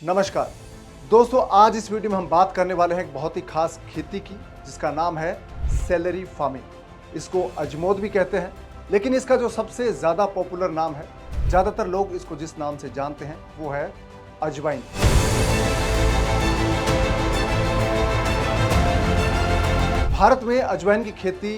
नमस्कार दोस्तों, आज इस वीडियो में हम बात करने वाले हैं एक बहुत ही खास खेती की जिसका नाम है सेलेरी फार्मिंग। इसको अजमोद भी कहते हैं, लेकिन इसका जो सबसे ज़्यादा पॉपुलर नाम है, ज़्यादातर लोग इसको जिस नाम से जानते हैं वो है अजवाइन। भारत में अजवाइन की खेती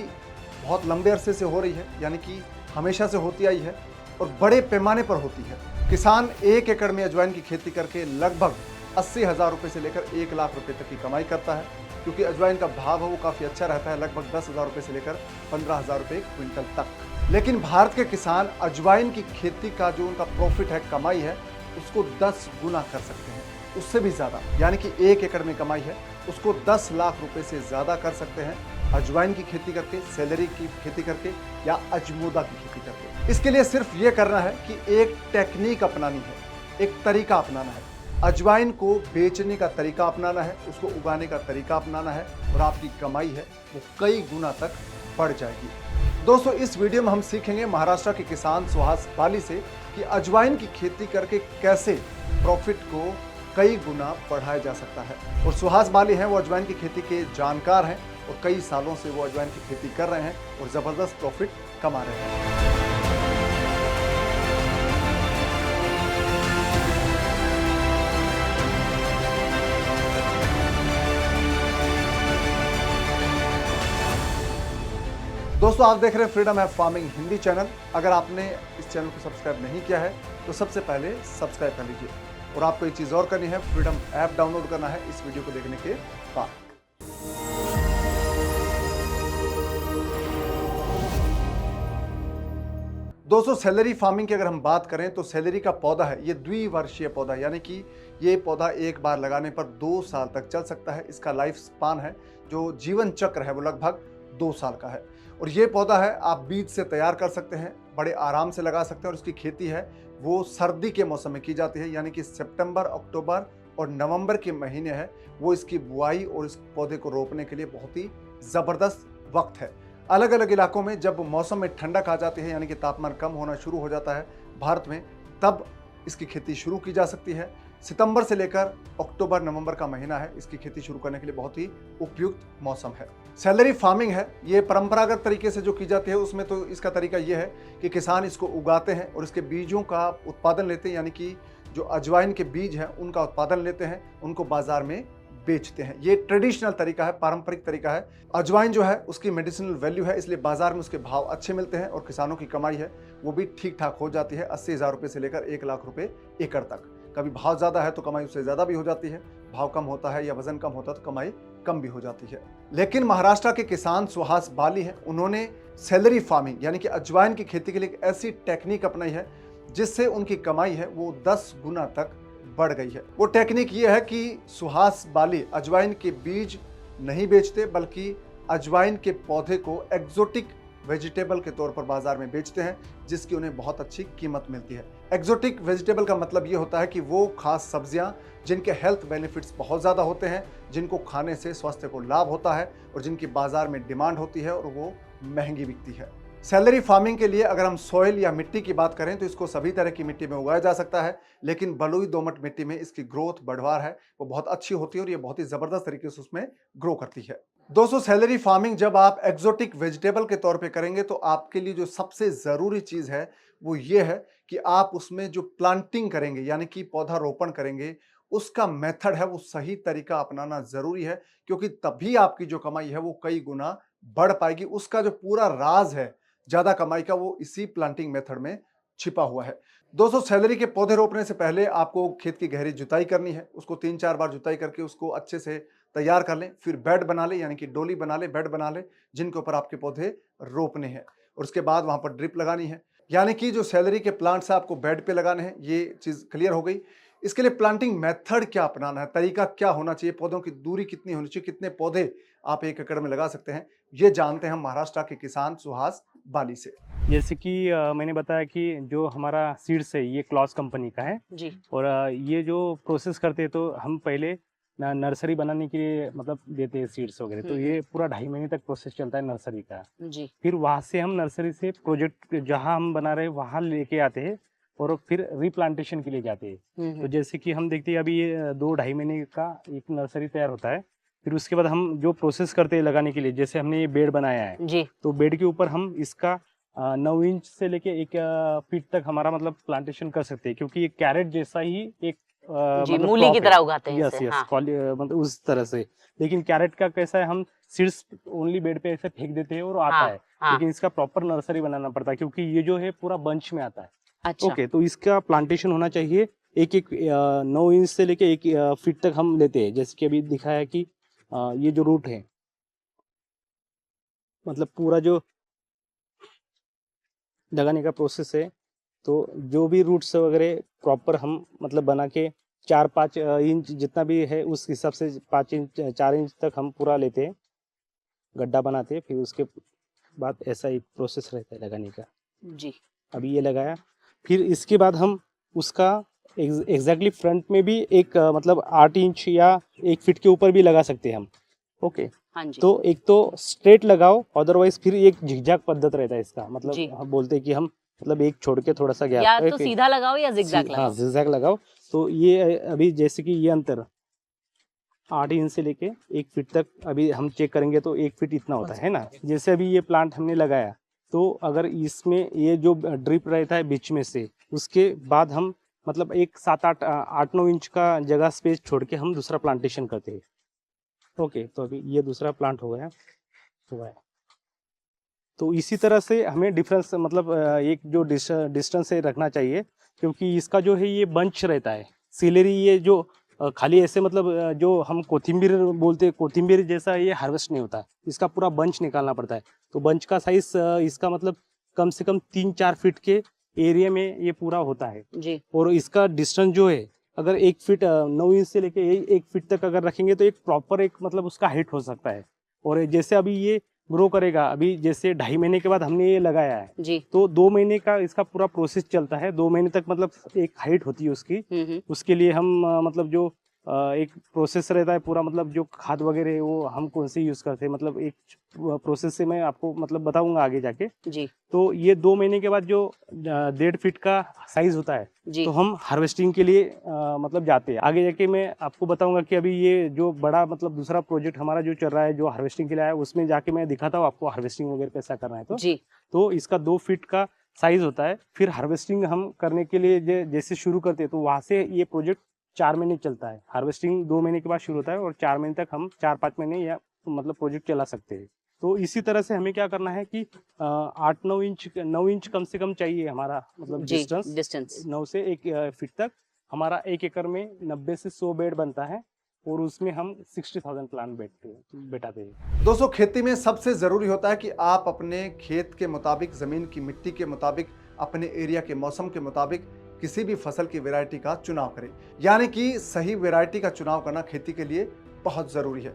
बहुत लंबे अरसे से हो रही है, यानी कि हमेशा से होती आई है और बड़े पैमाने पर होती है। किसान 1 एकड़ में अजवाइन की खेती करके लगभग 80,000 रुपये से लेकर 1 लाख रुपए तक की कमाई करता है, क्योंकि अजवाइन का भाव है वो काफ़ी अच्छा रहता है, लगभग 10,000 रुपये से लेकर 15,000 रुपये क्विंटल तक। लेकिन भारत के किसान अजवाइन की खेती का जो उनका प्रॉफिट है, कमाई है, उसको 10 गुना कर सकते हैं, उससे भी ज़्यादा। यानी कि 1 एकड़ में कमाई है उसको 10 लाख रुपए से ज़्यादा कर सकते हैं अजवाइन की खेती करके, सेलेरी की खेती करके या अजमोदा की खेती करके। इसके लिए सिर्फ ये करना है कि एक टेक्निक अपनानी है, एक तरीका अपनाना है। अजवाइन को बेचने का तरीका अपनाना है, उसको उगाने का तरीका अपनाना है और आपकी कमाई है वो कई गुना तक बढ़ जाएगी। दोस्तों, इस वीडियो में हम सीखेंगे महाराष्ट्र के किसान सुहास बाली से कि अजवाइन की खेती करके कैसे प्रॉफिट को कई गुना बढ़ाया जा सकता है। और सुहास बाली हैं, वो अजवाइन की खेती के जानकार हैं और कई सालों से वो अजवाइन की खेती कर रहे हैं और ज़बरदस्त प्रॉफिट कमा रहे हैं। दोस्तों, आप देख रहे हैं freedom app farming Hindi channel. अगर आपने इस चैनल को सब्सक्राइब नहीं किया है तो सबसे पहले सब्सक्राइब कर लीजिए। और आपको एक चीज़ और करनी है, फ्रीडम ऐप डाउनलोड करना है इस वीडियो को देखने के बाद। दोस्तों, सेलेरी फार्मिंग की अगर हम बात करें तो सेलेरी का पौधा है, ये द्विवर्षीय पौधा है, यानी कि ये पौधा एक बार लगाने पर 2 साल तक चल सकता है। इसका लाइफ स्पान है, जो जीवन चक्र है, वो लगभग 2 साल का है। और ये पौधा है, आप बीज से तैयार कर सकते हैं, बड़े आराम से लगा सकते हैं। और इसकी खेती है वो सर्दी के मौसम में की जाती है, यानी कि सितंबर, अक्टूबर और नवंबर के महीने हैं वो इसकी बुआई और इस पौधे को रोपने के लिए बहुत ही ज़बरदस्त वक्त है। अलग अलग इलाकों में जब मौसम में ठंडक आ जाती है, यानी कि तापमान कम होना शुरू हो जाता है भारत में, तब इसकी खेती शुरू की जा सकती है। सितंबर से लेकर अक्टूबर नवंबर का महीना है इसकी खेती शुरू करने के लिए बहुत ही उपयुक्त मौसम है। सेलेरी फार्मिंग है, ये परंपरागत तरीके से जो की जाती है उसमें तो इसका तरीका ये है कि किसान इसको उगाते हैं और इसके बीजों का उत्पादन लेते हैं, यानी कि जो अजवाइन के बीज हैं उनका उत्पादन लेते हैं, उनको बाजार में बेचते हैं। ये ट्रेडिशनल तरीका है, पारंपरिक तरीका है। अजवाइन जो है उसकी मेडिसिनल वैल्यू है, इसलिए बाजार में उसके भाव अच्छे मिलते हैं और किसानों की कमाई है वो भी ठीक ठाक हो जाती है, 80,000 रुपये से लेकर 1 लाख रुपए एकड़ तक। कभी भाव ज़्यादा है तो कमाई उससे ज़्यादा भी हो जाती है, भाव कम होता है या वजन कम होता है तो कमाई कम भी हो जाती है। लेकिन महाराष्ट्र के किसान सुहास बाली हैं, उन्होंने सेलेरी फार्मिंग यानी कि अजवाइन की खेती के लिए एक ऐसी टेक्निक अपनाई है जिससे उनकी कमाई है वो 10 गुना तक बढ़ गई है। वो टेक्निक ये है कि सुहास बाली अजवाइन के बीज नहीं बेचते, बल्कि अजवाइन के पौधे को एक्सोटिक वेजिटेबल के तौर पर बाजार में बेचते हैं, जिसकी उन्हें बहुत अच्छी कीमत मिलती है। एक्सोटिक वेजिटेबल का मतलब ये होता है कि वो खास सब्जियां जिनके हेल्थ बेनिफिट्स बहुत ज़्यादा होते हैं, जिनको खाने से स्वास्थ्य को लाभ होता है और जिनकी बाजार में डिमांड होती है और वो महंगी बिकती है। सेलेरी फार्मिंग के लिए अगर हम सॉइल या मिट्टी की बात करें तो इसको सभी तरह की मिट्टी में उगाया जा सकता है, लेकिन बलुई दोमट मिट्टी में इसकी ग्रोथ बढ़वार है वो बहुत अच्छी होती है और ये बहुत ही ज़बरदस्त तरीके से उसमें ग्रो करती है। दोस्तों, सेलेरी फार्मिंग जब आप एक्सोटिक वेजिटेबल के तौर पे करेंगे तो आपके लिए जो सबसे ज़रूरी चीज़ है वो ये है कि आप उसमें जो प्लांटिंग करेंगे, यानी कि पौधा रोपण करेंगे, उसका मेथड है वो सही तरीका अपनाना ज़रूरी है, क्योंकि तभी आपकी जो कमाई है वो कई गुना बढ़ पाएगी। उसका जो पूरा राज है ज़्यादा कमाई का वो इसी प्लांटिंग मेथड में छिपा हुआ है। दोस्तों, सेलेरी के पौधे रोपने से पहले आपको खेत की गहरी जुताई करनी है, उसको 3-4 बार जुताई करके उसको अच्छे से तैयार कर लें। फिर बेड बना लें, यानी कि डोली बना लें, बेड बना लें जिनके ऊपर आपके पौधे रोपने हैं। और उसके बाद वहाँ पर ड्रिप लगानी है, यानी कि जो सेलेरी के प्लांट्स है आपको बेड पे लगाने हैं। ये चीज़ क्लियर हो गई। इसके लिए प्लांटिंग मेथड क्या अपनाना है, तरीका क्या होना चाहिए, पौधों की दूरी कितनी होनी चाहिए, कितने पौधे आप 1 एकड़ में लगा सकते हैं, ये जानते हैं हम महाराष्ट्र के किसान सुहास बाली से। जैसे कि मैंने बताया कि जो हमारा सीड्स है ये क्लॉस कंपनी का है। जी। और ये जो प्रोसेस करते हैं तो हम पहले नर्सरी बनाने के लिए मतलब देते हैं सीड्स वगैरह, तो ये पूरा 2.5 महीने तक प्रोसेस चलता है नर्सरी का। जी। फिर वहाँ से हम नर्सरी से प्रोजेक्ट जहाँ हम बना रहे हैं वहाँ लेके आते हैं और फिर रिप्लांटेशन के लिए जाते हैं। तो जैसे कि हम देखते हैं अभी ये 2-2.5 महीने का एक नर्सरी तैयार होता है, फिर उसके बाद हम जो प्रोसेस करते हैं लगाने के लिए, जैसे हमने ये बेड बनाया है जी तो बेड के ऊपर हम इसका 9 इंच से लेके 1 फीट तक हमारा मतलब प्लांटेशन कर सकते हैं, क्योंकि ये कैरेट जैसा ही एक जी मतलब मूली की crop है। तरह उगाते हैं यस इसे, यस हाँ। मतलब उस तरह से। लेकिन कैरेट का कैसा है, हम सीड्स ओनली बेड पे ऐसे फेंक देते हैं और आता हाँ, है। हाँ। लेकिन इसका प्रॉपर नर्सरी बनाना पड़ता है, क्योंकि ये जो है पूरा बंच में आता है। अच्छा ओके, तो इसका प्लांटेशन होना चाहिए एक 9 इंच से लेके 1 फीट तक हम लेते हैं। जैसे कि अभी दिखाया है कि ये जो रूट है, मतलब पूरा जो लगाने का प्रोसेस है, तो जो भी रूट्स वगैरह प्रॉपर हम मतलब बना के 4-5 इंच जितना भी है उस हिसाब से 5 इंच 4 इंच तक हम पूरा लेते हैं, गड्ढा बनाते हैं। फिर उसके बाद ऐसा एक प्रोसेस रहता है लगाने का। जी अभी ये लगाया, फिर इसके बाद हम उसका एग्जैक्टली फ्रंट में भी एक मतलब 8 इंच या 1 फीट के ऊपर भी लगा सकते हैं हम। ओके, हाँ जी तो एक तो स्ट्रेट लगाओ, अदरवाइज फिर एक झिकझैक पद्धत रहता है इसका, मतलब जी। हम बोलते हैं कि हम मतलब एक छोड़ के थोड़ा सा या गैप तो सीधा लगाओ या जिगजैग हाँ लगाओ। जिगजैग लगाओ। तो ये अभी जैसे कि ये अंतर 8 इंच से लेके 1 फीट तक अभी हम चेक करेंगे तो 1 फीट इतना होता है ना। जैसे अभी ये प्लांट हमने लगाया, तो अगर इसमें ये जो ड्रिप रहता है बीच में से, उसके बाद हम मतलब एक 7-8 इंच का जगह स्पेस छोड़ के हम दूसरा प्लांटेशन करते हैं। ओके, तो अभी ये दूसरा प्लांट हो गया हुआ है। तो इसी तरह से हमें डिफरेंस मतलब एक जो डिस्टेंस है रखना चाहिए, क्योंकि इसका जो है ये बंच रहता है। सिलेरी ये जो खाली ऐसे मतलब जो हम कोथिंबीर बोलते हैं, कोथिंबीर जैसा ये हार्वेस्ट नहीं होता, इसका पूरा बंच निकालना पड़ता है। तो बंच का साइज इसका मतलब कम से कम 3-4 फीट के एरिया में ये पूरा होता है। जी और इसका डिस्टेंस जो है, अगर 1 फीट 9 इंच से लेके 1 फीट तक अगर रखेंगे तो एक प्रॉपर एक मतलब उसका हाइट हो सकता है। और जैसे अभी ये ग्रो करेगा, अभी जैसे 2.5 महीने के बाद हमने ये लगाया है, जी तो 2 महीने का इसका पूरा प्रोसेस चलता है। 2 महीने तक मतलब एक हाइट होती है उसकी। उसके लिए हम मतलब जो एक प्रोसेस रहता है पूरा, मतलब जो खाद वगैरह है वो हम कौन से यूज़ करते हैं, मतलब एक प्रोसेस से मैं आपको मतलब बताऊंगा आगे जाके। जी तो ये 2 महीने के बाद जो 1.5 फीट का साइज होता है, जी तो हम हार्वेस्टिंग के लिए मतलब जाते हैं। आगे जाके मैं आपको बताऊंगा कि अभी ये जो बड़ा मतलब दूसरा प्रोजेक्ट हमारा जो चल रहा है, जो हार्वेस्टिंग के लिए आया, उसमें जाके मैं दिखाता हूँ आपको हार्वेस्टिंग वगैरह कैसा करना है। जी तो इसका 2 फीट का साइज होता है। फिर हार्वेस्टिंग हम करने के लिए जैसे शुरू करते हैं, तो वहाँ से ये प्रोजेक्ट 4 महीने चलता है। हार्वेस्टिंग 2 महीने के बाद शुरू होता है और 4 महीने तक हम 4-5 महीने या मतलब प्रोजेक्ट चला सकते हैं। तो इसी तरह से हमें क्या करना है कि 9 इंच कम से कम चाहिए हमारा मतलब जी डिस्टेंस। डिस्टेंस 9 से 1 फीट तक हमारा 1 एकड़ में 90 से 100 बेड बनता है, और उसमें हम 60,000 प्लांट बैठाते हैं। दोस्तों, खेती में सबसे ज़रूरी होता है कि आप अपने खेत के मुताबिक, ज़मीन की मिट्टी के मुताबिक, अपने एरिया के मौसम के मुताबिक किसी भी फसल की वैरायटी का चुनाव करें। यानी कि सही वैरायटी का चुनाव करना खेती के लिए बहुत ज़रूरी है।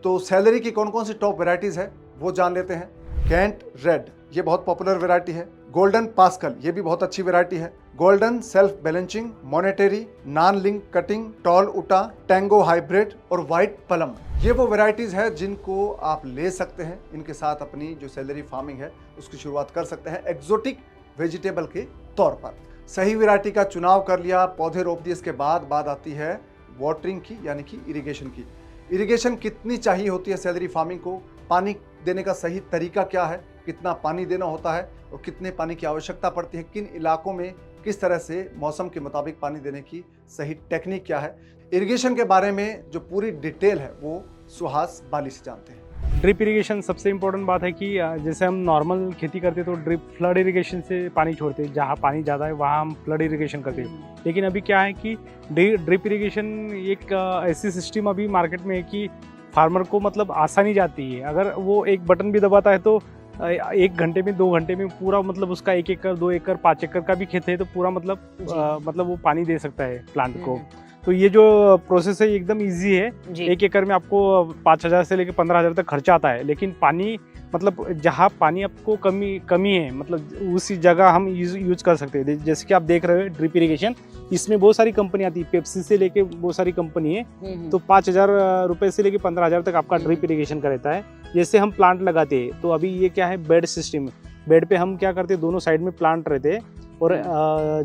तो सेलरी की कौन कौन सी टॉप वैरायटीज़ है वो जान लेते हैं। कैंट रेड, ये बहुत पॉपुलर वैरायटी है। गोल्डन पास्कल, ये भी बहुत अच्छी वैरायटी है। Golden self balancing, monetary, non link cutting, tall उटा, टैंगो हाइब्रिड और व्हाइट पलम, ये वो वैरायटीज है जिनको आप ले सकते हैं। इनके साथ अपनी जो सेलरी फार्मिंग है उसकी शुरुआत कर सकते हैं एक्सोटिक वेजिटेबल के तौर पर। सही वैरायटी का चुनाव कर लिया, पौधे रोप दिए, इसके बाद बात आती है वाटरिंग की, यानी कि इरिगेशन की। इरिगेशन कितनी चाहिए होती है सेलरी फार्मिंग को, पानी देने का सही तरीका क्या है, कितना पानी देना होता है और कितने पानी की आवश्यकता पड़ती है, किन इलाकों में किस तरह से मौसम के मुताबिक पानी देने की सही टेक्निक क्या है, इरिगेशन के बारे में जो पूरी डिटेल है वो सुहास बाली से जानते हैं। ड्रिप इरिगेशन सबसे इम्पोर्टेंट बात है कि जैसे हम नॉर्मल खेती करते तो ड्रिप फ्लड इरिगेशन से पानी छोड़ते हैं, जहाँ पानी ज़्यादा है वहाँ हम फ्लड इरिगेशन करते हैं। लेकिन अभी क्या है कि ड्रिप इरिगेशन एक ऐसी सिस्टम अभी मार्केट में है कि फार्मर को मतलब आसानी जाती है। अगर वो एक बटन भी दबाता है तो 1 घंटे में 2 घंटे में पूरा मतलब उसका 1 एकड़ 2 एकड़ 5 एकड़ का भी खेत है तो पूरा मतलब वो पानी दे सकता है प्लांट को। तो ये जो प्रोसेस है एकदम इजी है। 1 एकड़ में आपको 5,000 से लेकर 15,000 तक खर्चा आता है, लेकिन पानी मतलब जहाँ पानी आपको कमी है मतलब उसी जगह हम यूज कर सकते हैं। जैसे कि आप देख रहे हो ड्रिप इरिगेशन, इसमें बहुत सारी कंपनी आती है, पेप्सी से लेके बहुत सारी कंपनी है। तो 5,000 रुपये से लेके 15,000 तक आपका ड्रिप इरिगेशन का रहता है। जैसे हम प्लांट लगाते हैं तो अभी ये क्या है, बेड सिस्टम। बेड पे हम क्या करते हैं, दोनों साइड में प्लांट रहते हैं, और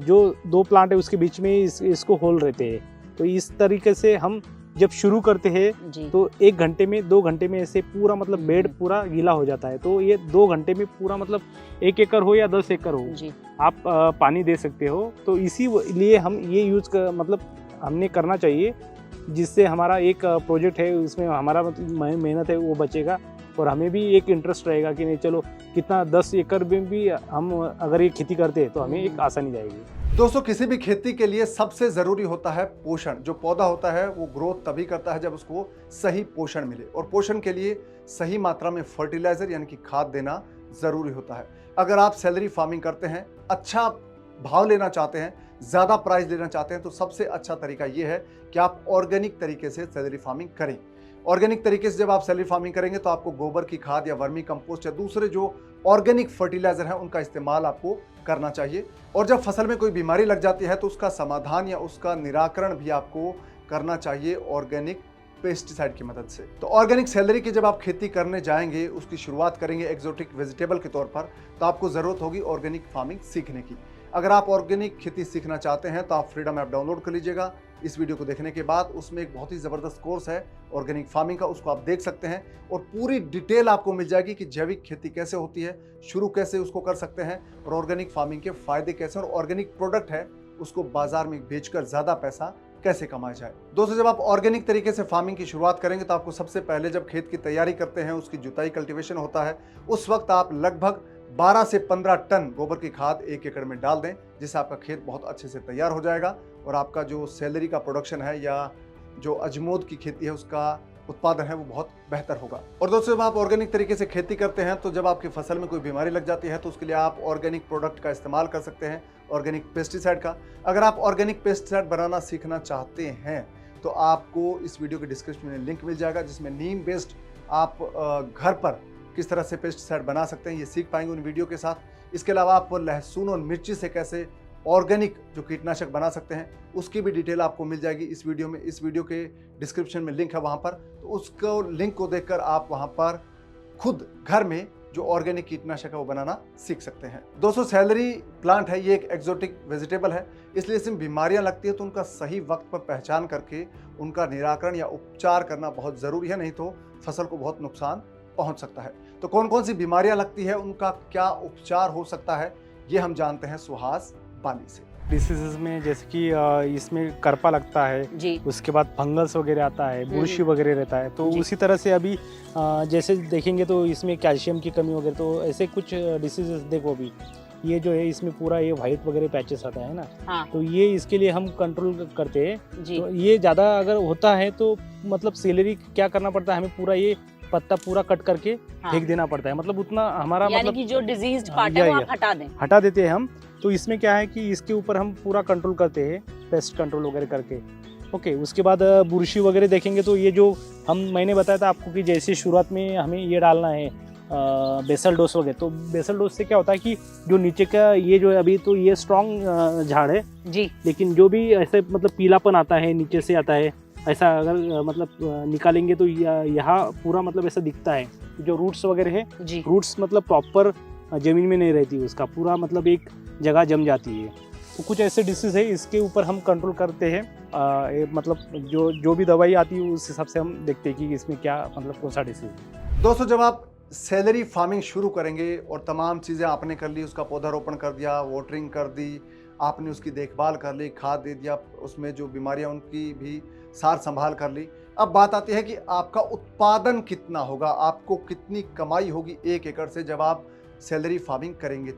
जो 2 प्लांट है उसके बीच में इसको होल रहते हैं। तो इस तरीके से हम जब शुरू करते हैं जी। तो 1 घंटे में 2 घंटे में ऐसे पूरा मतलब बेड पूरा गीला हो जाता है। तो ये 2 घंटे में पूरा मतलब 1 एकड़ हो या 10 एकड़ हो जी। आप पानी दे सकते हो। तो इसी लिए हम ये मतलब हमने करना चाहिए, जिससे हमारा एक प्रोजेक्ट है उसमें हमारा मतलब मेहनत है वो बचेगा और हमें भी एक इंटरेस्ट रहेगा कि नहीं चलो कितना 10 एकड़ में भी हम अगर ये खेती करते हैं तो हमें एक आसानी जाएगी। दोस्तों, किसी भी खेती के लिए सबसे ज़रूरी होता है पोषण। जो पौधा होता है वो ग्रोथ तभी करता है जब उसको सही पोषण मिले, और पोषण के लिए सही मात्रा में फर्टिलाइजर यानी कि खाद देना ज़रूरी होता है। अगर आप सैलरी फार्मिंग करते हैं, अच्छा भाव लेना चाहते हैं, ज़्यादा प्राइस लेना चाहते हैं, तो सबसे अच्छा तरीका ये है कि आप ऑर्गेनिक तरीके से सैलरी फार्मिंग करें। ऑर्गेनिक तरीके से जब आप सैलरी फार्मिंग करेंगे तो आपको गोबर की खाद या वर्मी कंपोस्ट या दूसरे जो ऑर्गेनिक फर्टिलाइजर है उनका इस्तेमाल आपको करना चाहिए। और जब फसल में कोई बीमारी लग जाती है तो उसका समाधान या उसका निराकरण भी आपको करना चाहिए ऑर्गेनिक पेस्टिसाइड की मदद से। तो ऑर्गेनिक सैलरी की जब आप खेती करने जाएंगे, उसकी शुरुआत करेंगे एक्सोटिक वेजिटेबल के तौर पर, तो आपको ज़रूरत होगी ऑर्गेनिक फार्मिंग सीखने की। अगर आप ऑर्गेनिक खेती सीखना चाहते हैं तो आप फ्रीडम ऐप डाउनलोड कर लीजिएगा। इस वीडियो को देखने के बाद उसमें एक बहुत ही ज़बरदस्त कोर्स है ऑर्गेनिक फार्मिंग का, उसको आप देख सकते हैं और पूरी डिटेल आपको मिल जाएगी कि जैविक खेती कैसे होती है, शुरू कैसे उसको कर सकते हैं और ऑर्गेनिक फार्मिंग के फ़ायदे कैसे, और ऑर्गेनिक प्रोडक्ट है उसको बाजार में बेचकर ज़्यादा पैसा कैसे कमाया जाए। दोस्तों, जब आप ऑर्गेनिक तरीके से फार्मिंग की शुरुआत करेंगे तो आपको सबसे पहले जब खेत की तैयारी करते हैं, उसकी जुताई कल्टीवेशन होता है, उस वक्त आप लगभग 12 से 15 टन गोबर की खाद 1 एकड़ में डाल दें, जिससे आपका खेत बहुत अच्छे से तैयार हो जाएगा और आपका जो सैलरी का प्रोडक्शन है या जो अजमोद की खेती है उसका उत्पादन है वो बहुत बेहतर होगा। और दोस्तों, जब आप ऑर्गेनिक तरीके से खेती करते हैं तो जब आपकी फसल में कोई बीमारी लग जाती है तो उसके लिए आप ऑर्गेनिक प्रोडक्ट का इस्तेमाल कर सकते हैं, ऑर्गेनिक पेस्टिसाइड का। अगर आप ऑर्गेनिक पेस्टिसाइड बनाना सीखना चाहते हैं तो आपको इस वीडियो के डिस्क्रिप्शन में लिंक मिल जाएगा, जिसमें नीम बेस्ड आप घर पर किस तरह से पेस्टिसाइड बना सकते हैं ये सीख पाएंगे उन वीडियो के साथ। इसके अलावा आप लहसुन और मिर्ची से कैसे ऑर्गेनिक जो कीटनाशक बना सकते हैं उसकी भी डिटेल आपको मिल जाएगी इस वीडियो में। इस वीडियो के डिस्क्रिप्शन में लिंक है वहाँ पर, तो उसको लिंक को देखकर आप वहाँ पर खुद घर में जो ऑर्गेनिक कीटनाशक है वो बनाना सीख सकते हैं। दोस्तों, सैलरी प्लांट है, ये एक एक्सोटिक वेजिटेबल है, इसलिए इसमें बीमारियां लगती है तो उनका सही वक्त पर पहचान करके उनका निराकरण या उपचार करना बहुत ज़रूरी है, नहीं तो फसल को बहुत नुकसान पहुंच सकता है। तो कौन कौन सी बीमारियां लगती है, उनका क्या उपचार हो सकता है, ये हम जानते हैं सुहास बाली से। डिसीजेज में जैसे कि इसमें करपा लगता है जी। उसके बाद फंगस वगैरह आता है, बुरशी वगैरह रहता है। तो जी। उसी तरह से अभी जैसे देखेंगे तो इसमें कैल्शियम की कमी वगैरह, तो ऐसे कुछ डिसीजेस देखो अभी ये जो है इसमें पूरा ये वाइट वगैरह पैचेस आता है ना। हाँ। तो ये इसके लिए हम कंट्रोल करते हैं। जी। तो ये ज़्यादा अगर होता है तो मतलब सैलरी क्या करना पड़ता है, हमें पूरा ये पत्ता पूरा कट करके हाँ। फेंक देना पड़ता है। मतलब उतना हमारा यानी मतलब कि जो डिजीज्ड पार्ट या- है वो या। आप हटा दें। हटा देते हैं हम। तो इसमें क्या है कि इसके ऊपर हम पूरा कंट्रोल करते हैं, पेस्ट कंट्रोल वगैरह करके। ओके, उसके बाद बुरशी वगैरह देखेंगे तो ये जो मैंने बताया था आपको कि जैसे शुरुआत में हमें ये डालना है बेसल डोज वगैरह। तो बेसल डोज से क्या होता है कि जो नीचे का ये जो है अभी तो ये स्ट्रॉन्ग झाड़ है जी। लेकिन जो भी ऐसे मतलब पीलापन आता है नीचे से आता है, ऐसा अगर मतलब निकालेंगे तो यहाँ पूरा मतलब ऐसा दिखता है। जो रूट्स वगैरह है, जी। रूट्स मतलब प्रॉपर ज़मीन में नहीं रहती, उसका पूरा मतलब एक जगह जम जाती है। तो कुछ ऐसे डिसीज़ है, इसके ऊपर हम कंट्रोल करते हैं। मतलब जो भी दवाई आती है उस हिसाब से हम देखते हैं कि इसमें क्या मतलब कौन सा डिसीज़ है। दोस्तों, जब आप सैलरी फार्मिंग शुरू करेंगे और तमाम चीज़ें आपने कर ली, उसका पौधारोपण कर दिया, वाटरिंग कर दी, आपने उसकी देखभाल कर ली, खाद दे दिया, उसमें जो बीमारियां उनकी भी सार संभाल कर ली, अब बात आती है कि आपका उत्पादन कितना होगा, आपको कितनी कमाई होगी 1 एकड़ से जब आप सैलरी फार्मिंग करेंगे।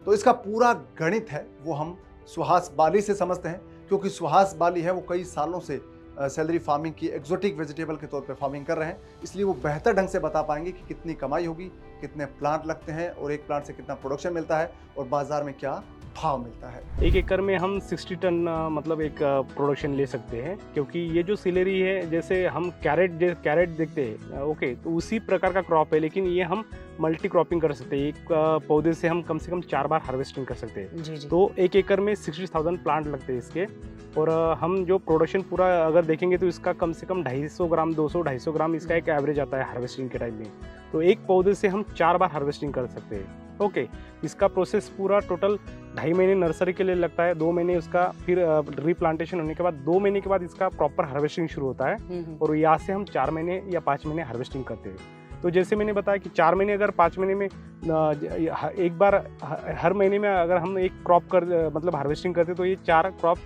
तो इसका पूरा गणित है वो हम सुहास बाली से समझते हैं, क्योंकि सुहास बाली है वो कई सालों से सैलरी फार्मिंग की एक्सोटिक वेजिटेबल के तौर पे फार्मिंग कर रहे हैं, इसलिए वो बेहतर ढंग से बता पाएंगे कि कितनी कमाई होगी, कितने प्लांट लगते हैं और एक प्लांट से कितना प्रोडक्शन मिलता है और बाजार में क्या भाव मिलता है। 1 एकड़ में हम 60 टन मतलब एक प्रोडक्शन ले सकते हैं, क्योंकि ये जो सैलरी है जैसे हम कैरेट देखते हैं, ओके, तो उसी प्रकार का क्रॉप है, लेकिन ये हम मल्टी क्रॉपिंग कर सकते हैं। एक पौधे से हम कम 4 बार हार्वेस्टिंग कर सकते हैं। जी। जी। तो 1 एकड़ में 60,000 प्लांट लगते हैं इसके। और हम जो प्रोडक्शन पूरा अगर देखेंगे तो इसका कम से कम 250 ग्राम 200-250 ग्राम इसका एक एवरेज आता है हार्वेस्टिंग के टाइम में। तो एक पौधे से हम 4 बार हार्वेस्टिंग कर सकते हैं। ओके, इसका प्रोसेस पूरा टोटल 2.5 महीने नर्सरी के लिए लगता है, 2 महीने उसका, फिर रीप्लांटेशन होने के बाद 2 महीने के बाद इसका प्रॉपर हार्वेस्टिंग शुरू होता है और यहाँ से हम 4 महीने या 5 महीने हार्वेस्टिंग करते हैं। तो जैसे मैंने बताया कि 4 महीने अगर 5 महीने में एक बार हर महीने में अगर हम एक क्रॉप मतलब हार्वेस्टिंग करते तो ये 4 क्रॉप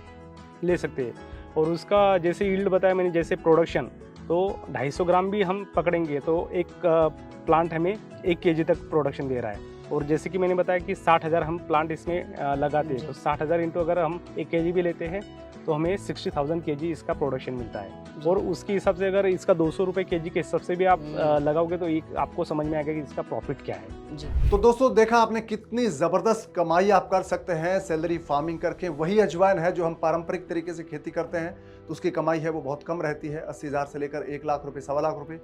ले सकते हैं। और उसका जैसे यील्ड बताया मैंने, जैसे प्रोडक्शन, तो 250 ग्राम भी हम पकड़ेंगे तो एक प्लांट हमें 1 केजी तक प्रोडक्शन दे रहा है। और जैसे कि मैंने बताया कि 60,000 हम प्लांट इसमें लगाते हैं, तो 60,000 इंटू अगर हम 1 केजी भी लेते हैं तो हमें 60,000 केजी इसका प्रोडक्शन मिलता है। और उसके हिसाब से अगर इसका 200 रुपये केजी के हिसाब से भी आप लगाओगे तो एक आपको समझ में आएगा कि इसका प्रॉफिट क्या है जी। तो दोस्तों देखा आपने कितनी ज़बरदस्त कमाई आप कर सकते हैं सैलरी फार्मिंग करके। वही अजवाइन है जो हम पारंपरिक तरीके से खेती करते हैं तो उसकी कमाई है वो बहुत कम रहती है, 80,000 से लेकर 1 लाख रुपये, 1.25 लाख रुपये।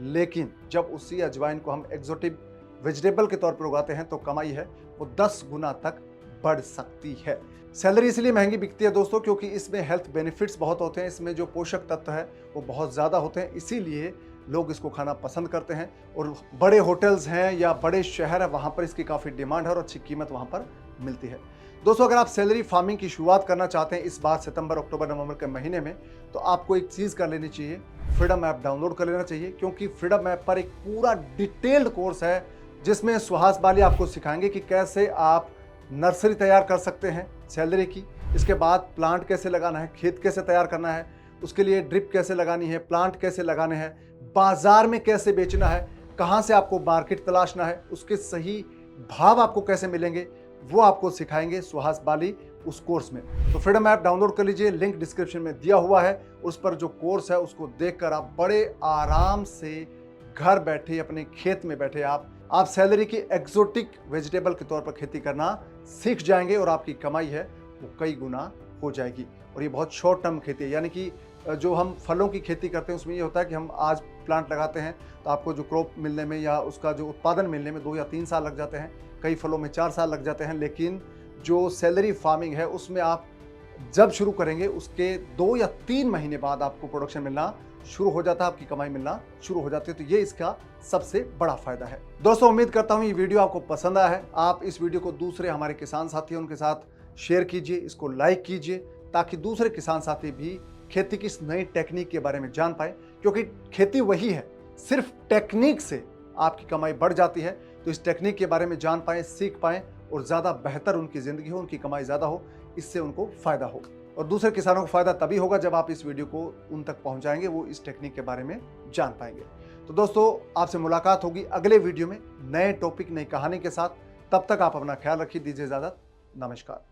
लेकिन जब उसी अजवाइन को हम एक्जोटिक वेजिटेबल के तौर पर उगाते हैं तो कमाई है वो 10 गुना तक बढ़ सकती है। सैलरी इसलिए महंगी बिकती है दोस्तों क्योंकि इसमें हेल्थ बेनिफिट्स बहुत होते हैं, इसमें जो पोषक तत्व है वो बहुत ज़्यादा होते हैं, इसीलिए लोग इसको खाना पसंद करते हैं। और बड़े होटल्स हैं या बड़े शहर है वहाँ पर इसकी काफ़ी डिमांड है और अच्छी कीमत वहाँ पर मिलती है। दोस्तों अगर आप सैलरी फार्मिंग की शुरुआत करना चाहते हैं इस बार सितंबर, अक्टूबर, नवंबर के महीने में, तो आपको एक चीज़ कर लेनी चाहिए, फ्रीडम ऐप डाउनलोड कर लेना चाहिए। क्योंकि फ्रीडम ऐप पर एक पूरा डिटेल्ड कोर्स है जिसमें सुहास बाली आपको सिखाएंगे कि कैसे आप नर्सरी तैयार कर सकते हैं सैलरी की, इसके बाद प्लांट कैसे लगाना है, खेत कैसे तैयार करना है, उसके लिए ड्रिप कैसे लगानी है, प्लांट कैसे लगाने हैं, बाजार में कैसे बेचना है, कहाँ से आपको मार्केट तलाशना है, उसके सही भाव आपको कैसे मिलेंगे, वो आपको सिखाएंगे सुहास बाली उस कोर्स में। तो फ्रीडम ऐप डाउनलोड कर लीजिए, लिंक डिस्क्रिप्शन में दिया हुआ है। उस पर जो कोर्स है उसको देखकर आप बड़े आराम से घर बैठे अपने खेत में बैठे आप सैलरी की एक्सोटिक वेजिटेबल के तौर पर खेती करना सीख जाएंगे और आपकी कमाई है वो कई गुना हो जाएगी। और ये बहुत शॉर्ट टर्म खेती है, यानी कि जो हम फलों की खेती करते हैं उसमें ये होता है कि हम आज प्लांट लगाते हैं तो आपको जो क्रॉप मिलने में या उसका जो उत्पादन मिलने में 2 या 3 साल लग जाते हैं, कई फलों में 4 साल लग जाते हैं। लेकिन जो सैलरी फार्मिंग है उसमें आप जब शुरू करेंगे उसके 2 या 3 महीने बाद आपको प्रोडक्शन मिलना शुरू हो जाता है, आपकी कमाई मिलना शुरू हो जाती है। तो ये इसका सबसे बड़ा फायदा है। दोस्तों उम्मीद करता हूँ ये वीडियो आपको पसंद आया है। आप इस वीडियो को दूसरे हमारे किसान साथी हैं उनके साथ शेयर कीजिए, इसको लाइक कीजिए ताकि दूसरे किसान साथी भी खेती की इस नई टेक्निक के बारे में जान पाए। क्योंकि खेती वही है, सिर्फ टेक्निक से आपकी कमाई बढ़ जाती है। तो इस टेक्निक के बारे में जान पाएँ, सीख पाएँ और ज़्यादा बेहतर उनकी ज़िंदगी हो, उनकी कमाई ज़्यादा हो, इससे उनको फ़ायदा हो। और दूसरे किसानों को फ़ायदा तभी होगा जब आप इस वीडियो को उन तक पहुंचाएंगे, वो इस टेक्निक के बारे में जान पाएंगे। तो दोस्तों आपसे मुलाकात होगी अगले वीडियो में नए टॉपिक, नई कहानी के साथ। तब तक आप अपना ख्याल रखिए, दीजिए इजाज़त, नमस्कार।